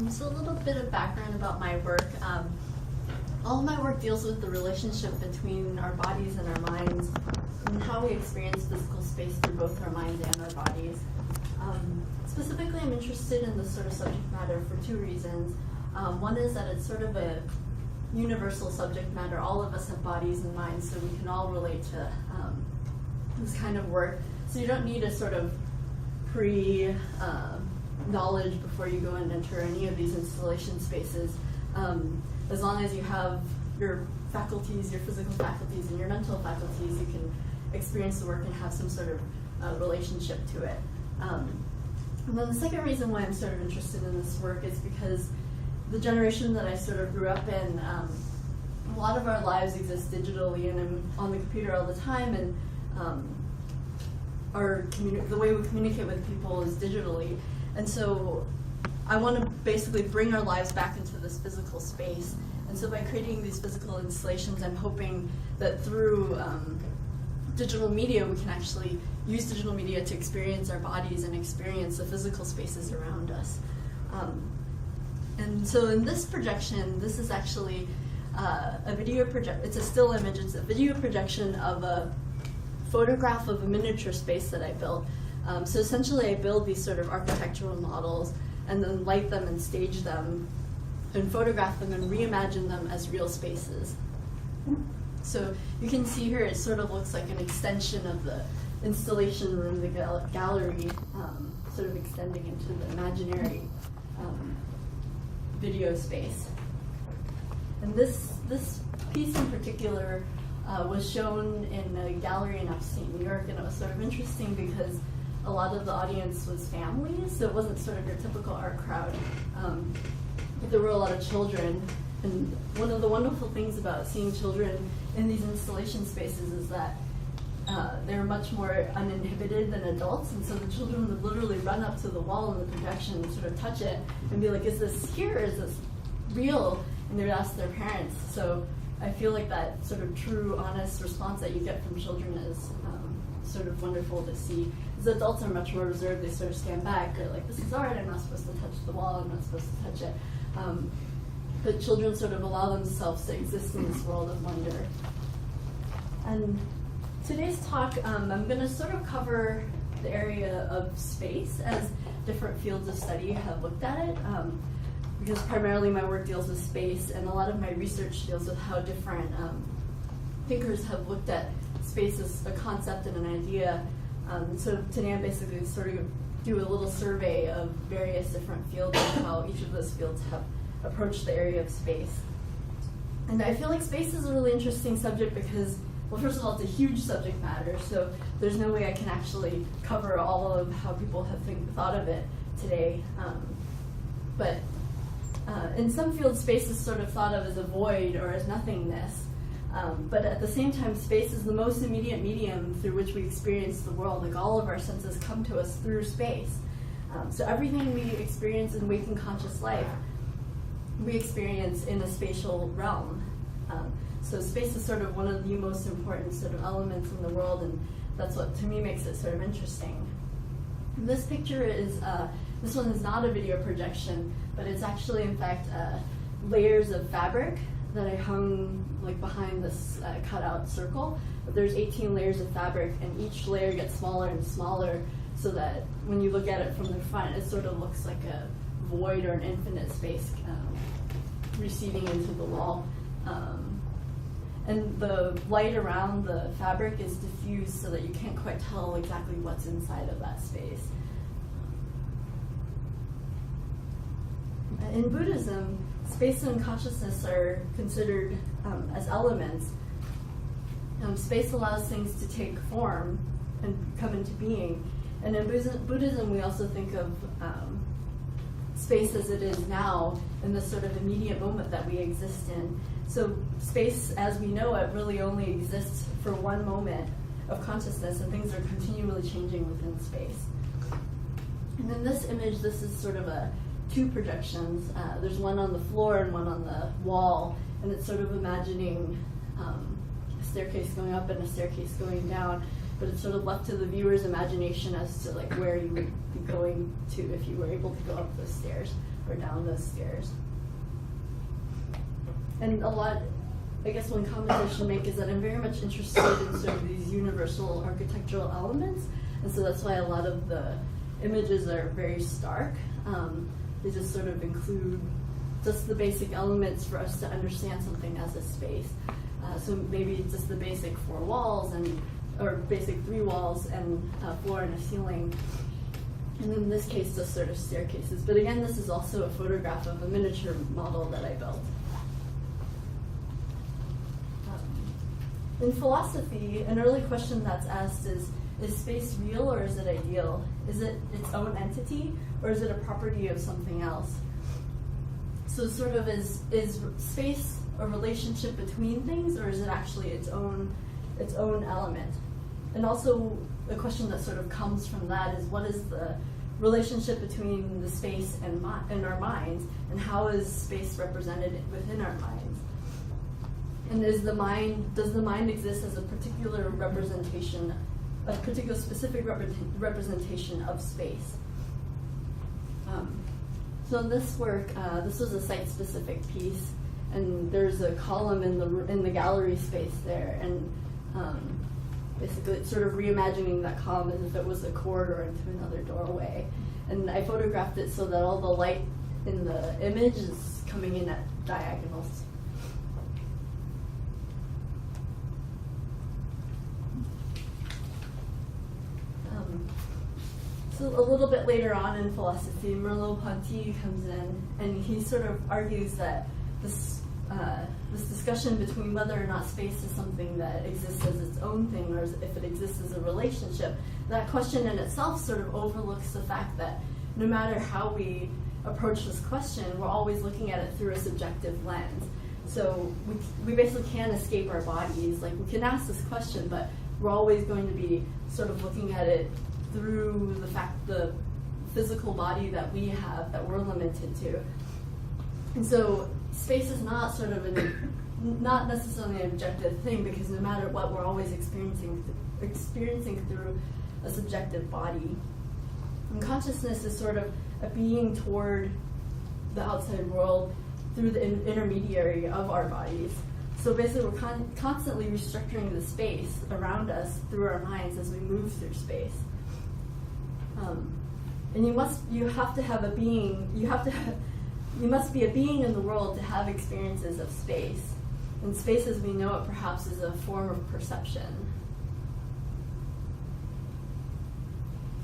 So a little bit of background about my work. All of my work deals with the relationship between our bodies and our minds and how we experience physical space through both our minds and our bodies. Specifically, I'm interested in this sort of subject matter for two reasons. One is that it's sort of a universal subject matter. All of us have bodies and minds, so we can all relate to this kind of work. So you don't need a sort of knowledge before you go and enter any of these installation spaces. As long as you have your faculties, your physical faculties, and your mental faculties, you can experience the work and have some sort of relationship to it. And then the second reason why I'm sort of interested in this work is because the generation that I sort of grew up in, a lot of our lives exist digitally, and I'm on the computer all the time, and the way we communicate with people is digitally. And so I want to basically bring our lives back into this physical space. And so by creating these physical installations, I'm hoping that through digital media, we can actually use digital media to experience our bodies and experience the physical spaces around us. And so in this projection, this is actually a video it's a still image, it's a video projection of a photograph of a miniature space that I built. So essentially I build these sort of architectural models and then light them and stage them and photograph them and reimagine them as real spaces. So you can see here it sort of looks like an extension of the installation room, the gallery, sort of extending into the imaginary video space. And this piece in particular was shown in a gallery in upstate New York, and it was sort of interesting because a lot of the audience was families, so it wasn't sort of your typical art crowd. But there were a lot of children, and one of the wonderful things about seeing children in these installation spaces is that they're much more uninhibited than adults, and so the children would literally run up to the wall in the projection and sort of touch it and be like, is this here, is this real? And they would ask their parents. So I feel like that sort of true, honest response that you get from children is sort of wonderful to see. Because adults are much more reserved, they sort of stand back, they're like, this is art, I'm not supposed to touch the wall, I'm not supposed to touch it. But children sort of allow themselves to exist in this world of wonder. And today's talk, I'm going to sort of cover the area of space as different fields of study have looked at it, because primarily my work deals with space, and a lot of my research deals with how different thinkers have looked at space as a concept and an idea. So today I'm basically sort of do a little survey of various different fields and how each of those fields have approached the area of space. And I feel like space is a really interesting subject because, well, first of all, it's a huge subject matter, so there's no way I can actually cover all of how people have thought of it today. But in some fields, space is sort of thought of as a void or as nothingness. But at the same time, space is the most immediate medium through which we experience the world. Like, all of our senses come to us through space. So everything we experience in waking conscious life, we experience in a spatial realm. So space is sort of one of the most important sort of elements in the world, and that's what, to me, makes it sort of interesting. This picture is, this one is not a video projection, but it's actually, in fact, layers of fabric that I hung like behind this cutout circle. But there's 18 layers of fabric, and each layer gets smaller and smaller, so that when you look at it from the front, it sort of looks like a void or an infinite space receding into the wall. And the light around the fabric is diffused so that you can't quite tell exactly what's inside of that space. In Buddhism, space and consciousness are considered as elements. Space allows things to take form and come into being. And in Buddhism, we also think of space as it is now in this sort of immediate moment that we exist in. So space, as we know it, really only exists for one moment of consciousness, and things are continually changing within space. And in this image, this is sort of two projections. There's one on the floor and one on the wall, and it's sort of imagining a staircase going up and a staircase going down. but it's sort of left to the viewer's imagination as to like where you would be going to if you were able to go up those stairs or down those stairs. And a lot, I guess one comment I should make is that I'm very much interested in sort of these universal architectural elements, and so that's why a lot of the images are very stark. They just sort of include just the basic elements for us to understand something as a space. So maybe just the basic 4 walls or basic 3 walls and a floor and a ceiling. And in this case, just sort of staircases. But again, this is also a photograph of a miniature model that I built. In philosophy, an early question that's asked is space real or is it ideal? Is it its own entity or is it a property of something else? So sort of is space a relationship between things or is it actually its own element? And also the question that sort of comes from that is what is the relationship between the space and our minds, and how is space represented within our minds? And does the mind exist as a particular representation, a particular specific representation of space? So in this work, this was a site-specific piece, and there's a column in the gallery space there, and basically it's sort of reimagining that column as if it was a corridor into another doorway. And I photographed it so that all the light in the image is coming in at diagonals. So a little bit later on in philosophy, Merleau-Ponty comes in, and he sort of argues that this discussion between whether or not space is something that exists as its own thing or if it exists as a relationship, that question in itself sort of overlooks the fact that no matter how we approach this question, we're always looking at it through a subjective lens. So we basically can't escape our bodies. Like, we can ask this question, but we're always going to be sort of looking at it through the physical body that we have, that we're limited to. And so space is not sort of not necessarily an objective thing, because no matter what, we're always experiencing through a subjective body. And consciousness is sort of a being toward the outside world through the intermediary of our bodies. So basically, we're constantly restructuring the space around us through our minds as we move through space. And you must be a being in the world to have experiences of space. And space as we know it perhaps is a form of perception.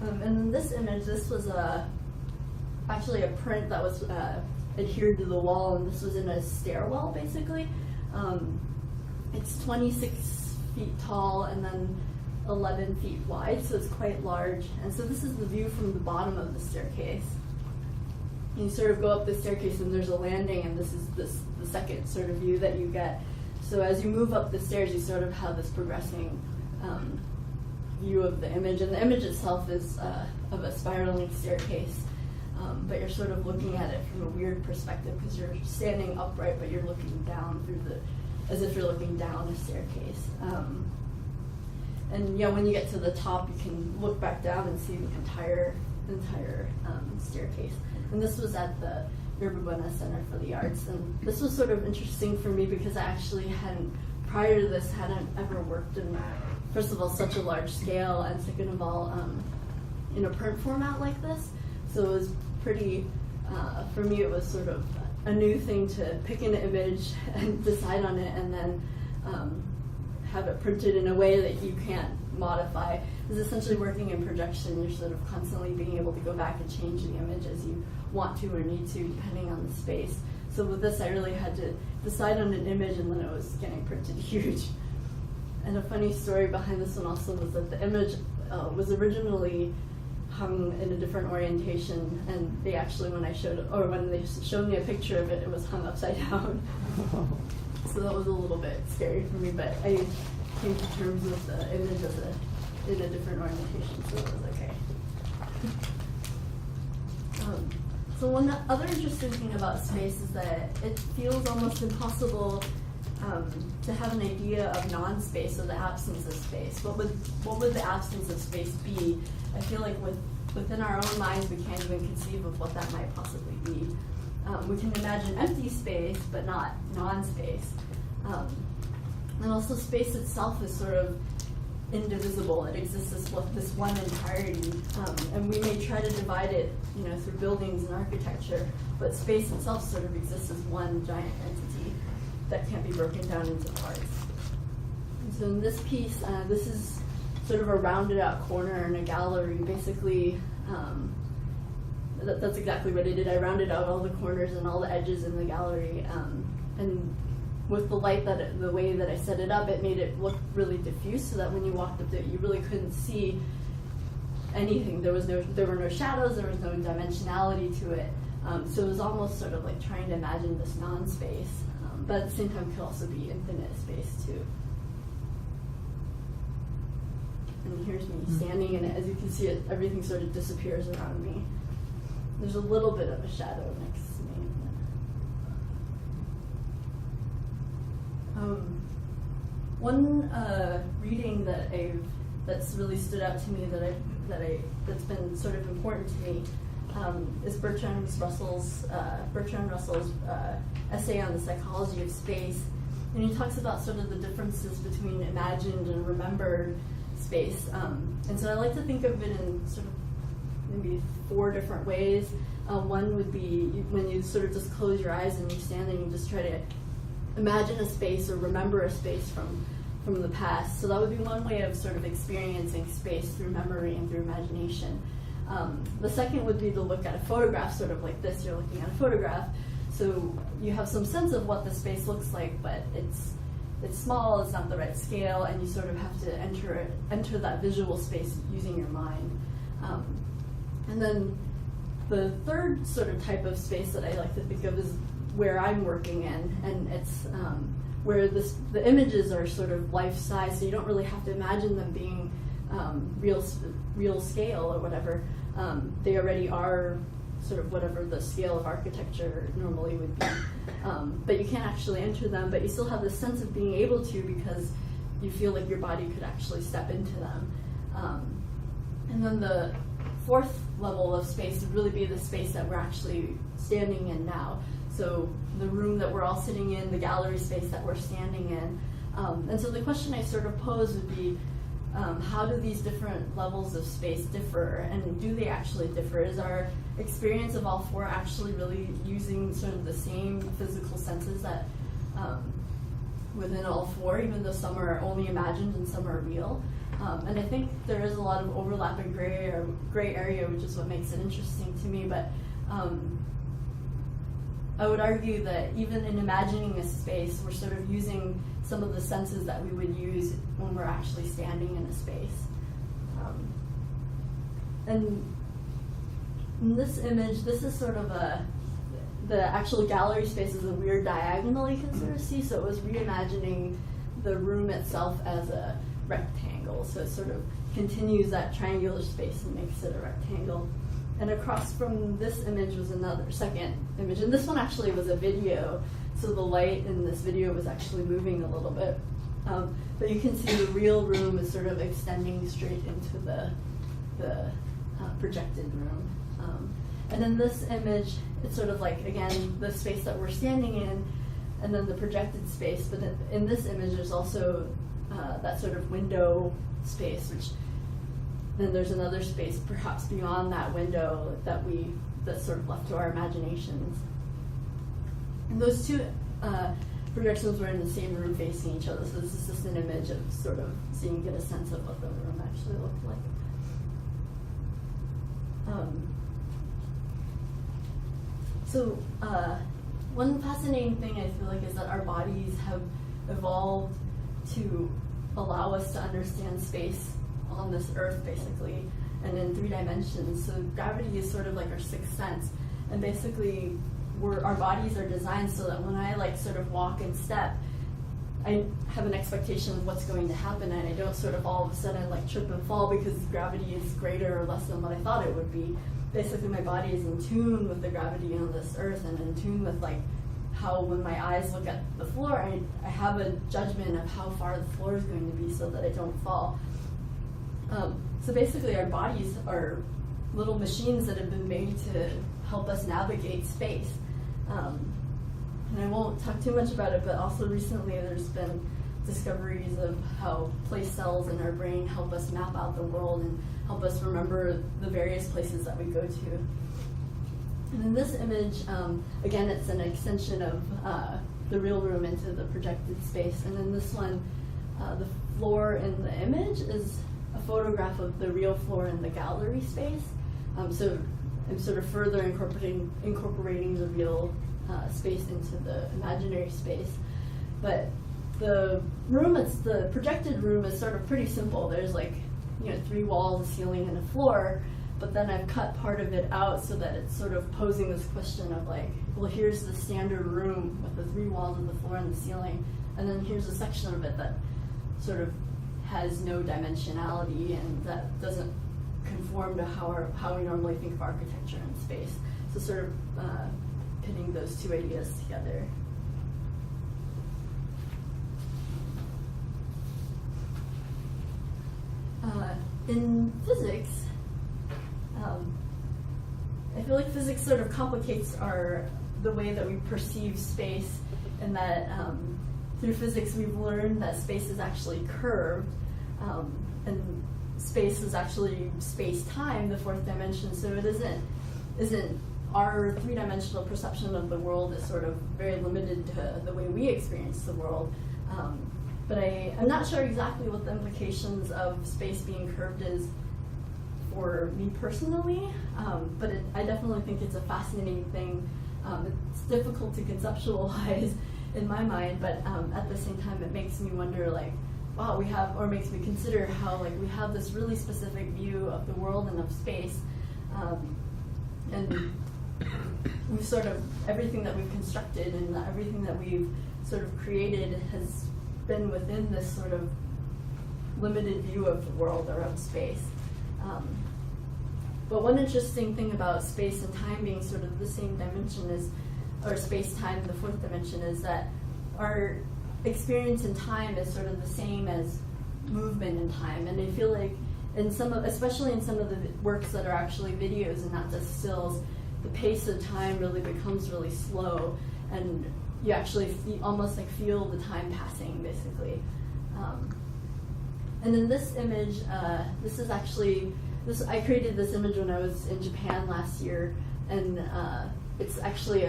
And in this image, this was actually a print that was adhered to the wall, and this was in a stairwell, basically. It's 26 feet tall and then 11 feet wide, so it's quite large. And so this is the view from the bottom of the staircase. And you sort of go up the staircase and there's a landing, and this is the second sort of view that you get. So as you move up the stairs, you sort of have this progressing view of the image. And the image itself is of a spiraling staircase, but you're sort of looking at it from a weird perspective because you're standing upright, but you're looking down as if you're looking down a staircase. And when you get to the top, you can look back down and see the entire staircase. And this was at the Yerba Buena Center for the Arts. And this was sort of interesting for me because I actually prior to this, hadn't ever worked in, first of all, such a large scale, and second of all, in a print format like this. So it was pretty, for me, it was sort of a new thing to pick an image and decide on it, and then have it printed in a way that you can't modify. It's essentially working in projection. You're sort of constantly being able to go back and change the image as you want to or need to, depending on the space. So with this, I really had to decide on an image, and then it was getting printed huge. And a funny story behind this one also was that the image was originally hung in a different orientation, and they actually, when they showed me a picture of it, it was hung upside down. So that was a little bit scary for me, but I came to terms with the image in a different orientation, so it was okay. So one other interesting thing about space is that it feels almost impossible to have an idea of non-space or the absence of space. What would the absence of space be? I feel like within our own minds, we can't even conceive of what that might possibly be. We can imagine empty space, but not non-space. And also space itself is sort of indivisible. It exists as this one entirety. And we may try to divide it, through buildings and architecture, but space itself sort of exists as one giant entity that can't be broken down into parts. And so in this piece, this is sort of a rounded out corner in a gallery. Basically, that's exactly what I did. I rounded out all the corners and all the edges in the gallery. And with the light, the way that I set it up, it made it look really diffuse, so that when you walked up there, you really couldn't see anything. There were no shadows, there was no dimensionality to it. So it was almost sort of like trying to imagine this non-space, but at the same time could also be infinite space too. And here's me standing in it. As you can see, everything sort of disappears around me. There's a little bit of a shadow next to me. One reading that's really stood out to me that's been sort of important to me is Bertrand Russell's essay on the psychology of space, and he talks about sort of the differences between imagined and remembered space. And so I like to think of it in sort of maybe 4 different ways. One would be when you sort of just close your eyes and you stand there and you just try to imagine a space or remember a space from the past. So that would be one way of sort of experiencing space through memory and through imagination. The second would be to look at a photograph, sort of like this. You're looking at a photograph, so you have some sense of what the space looks like, but it's small, it's not the right scale, and you sort of have to enter that visual space using your mind. And then the third sort of type of space that I like to think of is where I'm working in, and it's where the images are sort of life-size, so you don't really have to imagine them being real scale or whatever. They already are sort of whatever the scale of architecture normally would be. But you can't actually enter them, but you still have this sense of being able to, because you feel like your body could actually step into them. And then the fourth level of space would really be the space that we're actually standing in now. So the room that we're all sitting in, the gallery space that we're standing in. And so the question I sort of pose would be, how do these different levels of space differ, and do they actually differ? Is our experience of all 4 actually really using sort of the same physical senses that within all 4, even though some are only imagined and some are real? And I think there is a lot of overlap in gray area, which is what makes it interesting to me. But I would argue that even in imagining a space, we're sort of using some of the senses that we would use when we're actually standing in a space. And in this image, this is sort of the actual gallery space is a weird diagonal, you can sort of see. So it was reimagining the room itself as a rectangle. So it sort of continues that triangular space and makes it a rectangle. And across from this image was another second image. And this one actually was a video, so the light in this video was actually moving a little bit. But you can see the real room is sort of extending straight into the projected room. And in this image, it's sort of like, again, the space that we're standing in, and then the projected space. But in this image, there's also that sort of window space, which then there's another space perhaps beyond that window that's sort of left to our imaginations. And those 2 projections were in the same room facing each other, so this is just an image of sort of so you can get a sense of what the room actually looked like. So one fascinating thing I feel like is that our bodies have evolved to allow us to understand space on this earth, basically, and in 3 dimensions. So gravity is sort of like our 6th sense, and basically our bodies are designed so that when I sort of walk and step, I have an expectation of what's going to happen, and I don't sort of all of a sudden trip and fall because gravity is greater or less than what I thought it would be. Basically, my body is in tune with the gravity on this earth, and in tune with how when my eyes look at the floor, I have a judgment of how far the floor is going to be so that I don't fall. So basically our bodies are little machines that have been made to help us navigate space. And I won't talk too much about it, but also recently there's been discoveries of how place cells in our brain help us map out the world and help us remember the various places that we go to. And in this image, again, it's an extension of the real room into the projected space. And in this one, the floor in the image is a photograph of the real floor in the gallery space. So I'm sort of further incorporating the real space into the imaginary space. But the room, the projected room is sort of pretty simple. There's like, 3 walls, a ceiling, and a floor. But then I've cut part of it out so that it's sort of posing this question of like, well, here's the standard room with the 3 walls and the floor and the ceiling, and then here's a section of it that sort of has no dimensionality and that doesn't conform to how we normally think of architecture and space. So sort of pitting those two ideas together. In physics, I feel like physics sort of complicates the way that we perceive space, and that through physics we've learned that space is actually curved, and space is actually space-time, the 4th dimension. So it isn't our 3-dimensional perception of the world is sort of very limited to the way we experience the world. But I'm not sure exactly what the implications of space being curved is for me personally, but I definitely think it's a fascinating thing. It's difficult to conceptualize in my mind, but at the same time it makes me wonder, like, wow, makes me consider how like we have this really specific view of the world and of space, and we've sort of, everything that we've constructed and everything that we've sort of created has been within this sort of limited view of the world or of space. But one interesting thing about space and time being sort of the same dimension or space-time, the 4th dimension, is that our experience in time is sort of the same as movement in time. And I feel like especially in some of the works that are actually videos and not just stills, the pace of time really becomes really slow, and you actually almost like feel the time passing, basically. And in this image, I created this image when I was in Japan last year, and it's actually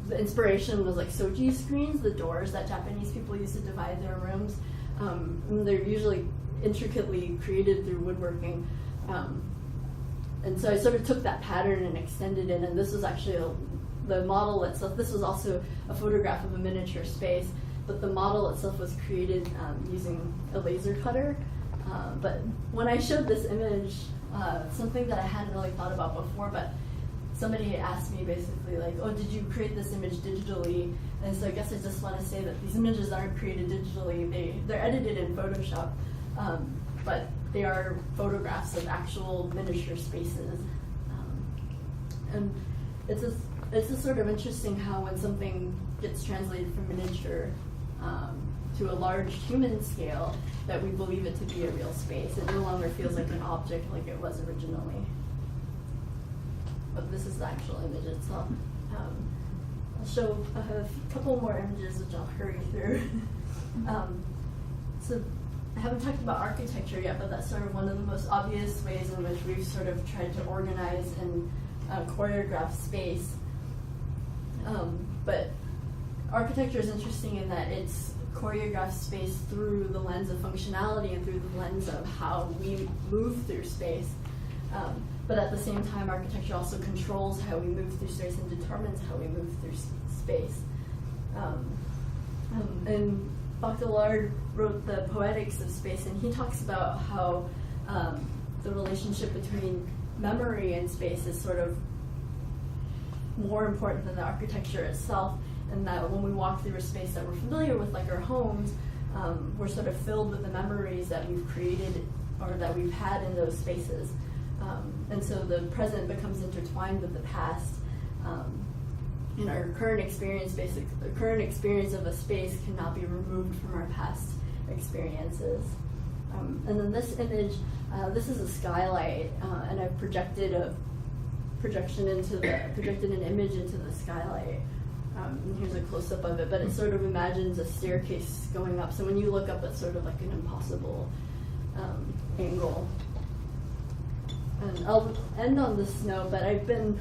the inspiration was like Shoji Screens, the doors that Japanese people use to divide their rooms. And they're usually intricately created through woodworking. And so I sort of took that pattern and extended it, and this was actually the model itself. This was also a photograph of a miniature space, but the model itself was created using a laser cutter. But when I showed this image, something that I hadn't really thought about before, but somebody asked me basically like, oh, did you create this image digitally? And so I guess I just want to say that these images aren't created digitally. They're edited in Photoshop, but they are photographs of actual miniature spaces. And it's just sort of interesting how when something gets translated from miniature to a large human scale, that we believe it to be a real space. It no longer feels like an object like it was originally. But this is the actual image itself. I'll show a couple more images, which I'll hurry through. So I haven't talked about architecture yet, but that's sort of one of the most obvious ways in which we've sort of tried to organize and choreograph space. But architecture is interesting in that it's choreographed space through the lens of functionality and through the lens of how we move through space. But at the same time, architecture also controls how we move through space and determines how we move through space. And Baudrillard wrote The Poetics of Space, and he talks about how the relationship between memory and space is sort of more important than the architecture itself, and that when we walk through a space that we're familiar with, like our homes, we're sort of filled with the memories that we've created or that we've had in those spaces. And so the present becomes intertwined with the past. our current experience of a space cannot be removed from our past experiences. And then this image, this is a skylight, and I've projected an image into the skylight. And here's a close-up of it, but it sort of imagines a staircase going up. So when you look up, it's sort of like an impossible angle. And I'll end on this note, but I've been,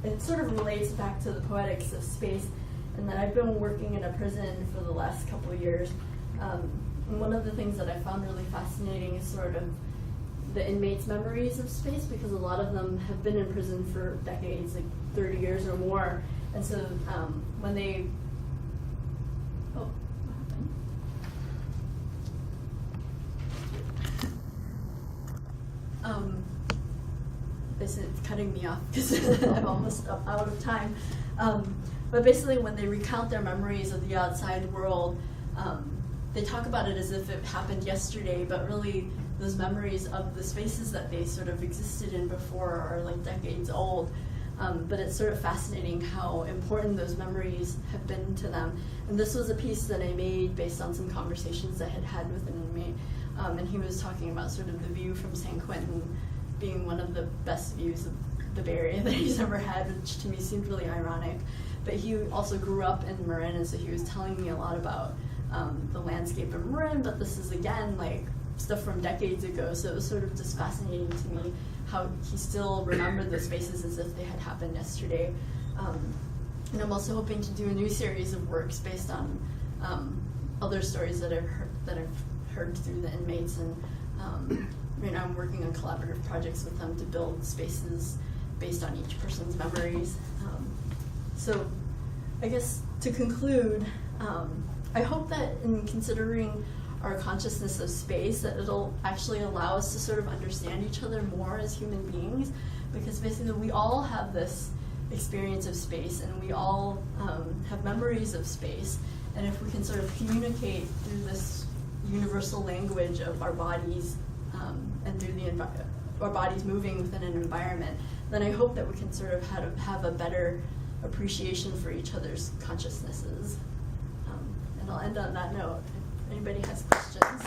it sort of relates back to the poetics of space, and that I've been working in a prison for the last couple of years. And one of the things that I found really fascinating is sort of the inmates' memories of space, because a lot of them have been in prison for decades, like 30 years or more. And so when they, what happened? It's cutting me off because I'm almost out of time. But basically when they recount their memories of the outside world, they talk about it as if it happened yesterday, but really those memories of the spaces that they sort of existed in before are like decades old. But it's sort of fascinating how important those memories have been to them. And this was a piece that I made based on some conversations I had had with an inmate. And he was talking about sort of the view from San Quentin being one of the best views of the Bay Area that he's ever had, which to me seemed really ironic. But he also grew up in Marin, and so he was telling me a lot about the landscape of Marin, but this is again like stuff from decades ago, so it was sort of just fascinating to me how he still remembered those spaces as if they had happened yesterday. And I'm also hoping to do a new series of works based on other stories that I've heard through the inmates, and right now I'm working on collaborative projects with them to build spaces based on each person's memories. So I guess to conclude, I hope that in considering our consciousness of space, that it'll actually allow us to sort of understand each other more as human beings, because basically we all have this experience of space, and we all have memories of space, and if we can sort of communicate through this universal language of our bodies and through our bodies moving within an environment, then I hope that we can sort of have a better appreciation for each other's consciousnesses. And I'll end on that note. If anybody has questions.